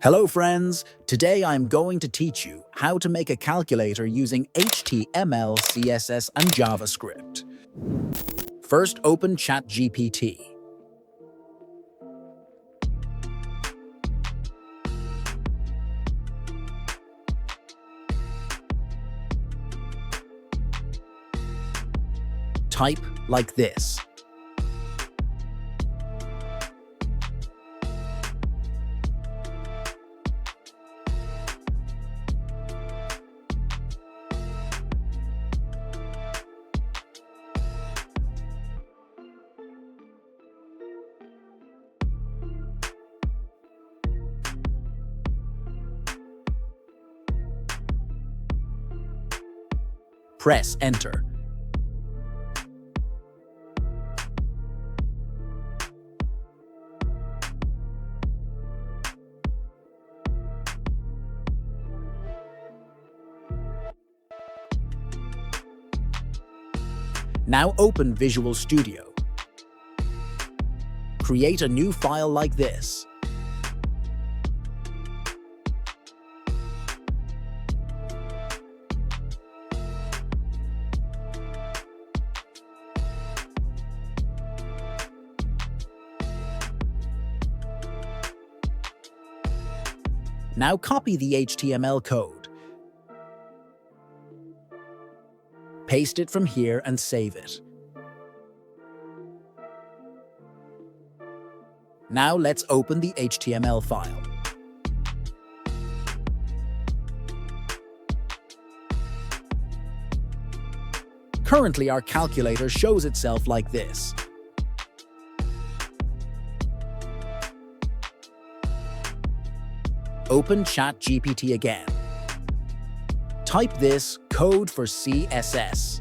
Hello friends, today I'm going to teach you how to make a calculator using HTML, CSS, and JavaScript. First, open ChatGPT. Type like this. Press Enter. Now open Visual Studio. Create a new file like this. Now copy the HTML code. Paste it from here and save it. Now let's open the HTML file. Currently, our calculator shows itself like this. Open ChatGPT again. Type this code for CSS.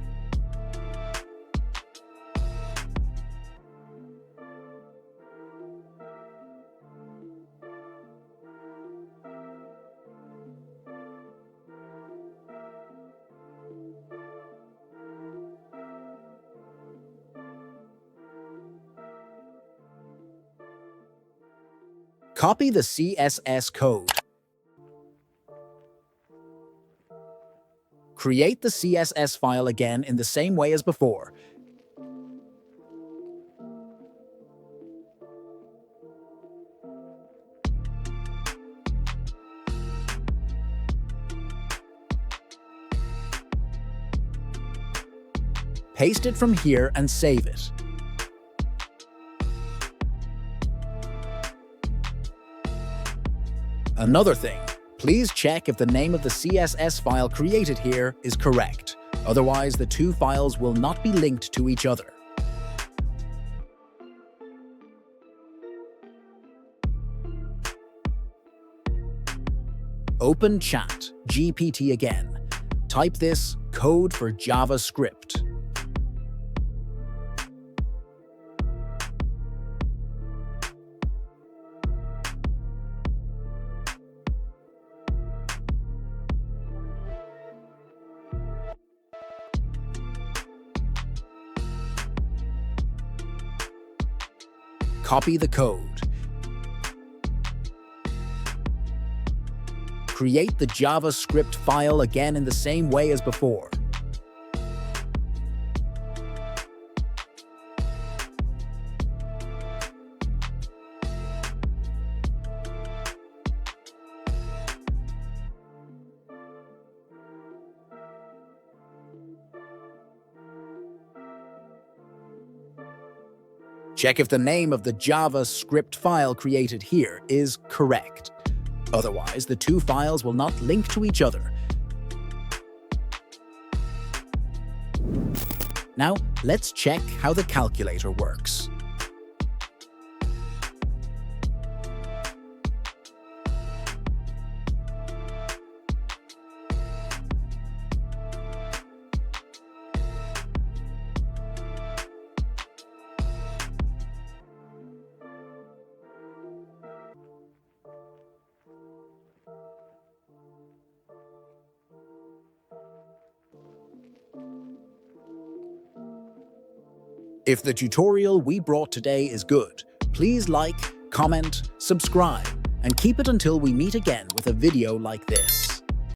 Copy the CSS code. Create the CSS file again in the same way as before. Paste it from here and save it. Another thing, please check if the name of the CSS file created here is correct. Otherwise, the two files will not be linked to each other. Open ChatGPT again. Type this code for JavaScript. Copy the code. Create the JavaScript file again in the same way as before. Check if the name of the JavaScript file created here is correct. Otherwise, the two files will not link to each other. Now, let's check how the calculator works. If the tutorial we brought today is good, please like, comment, subscribe, and keep it until we meet again with a video like this.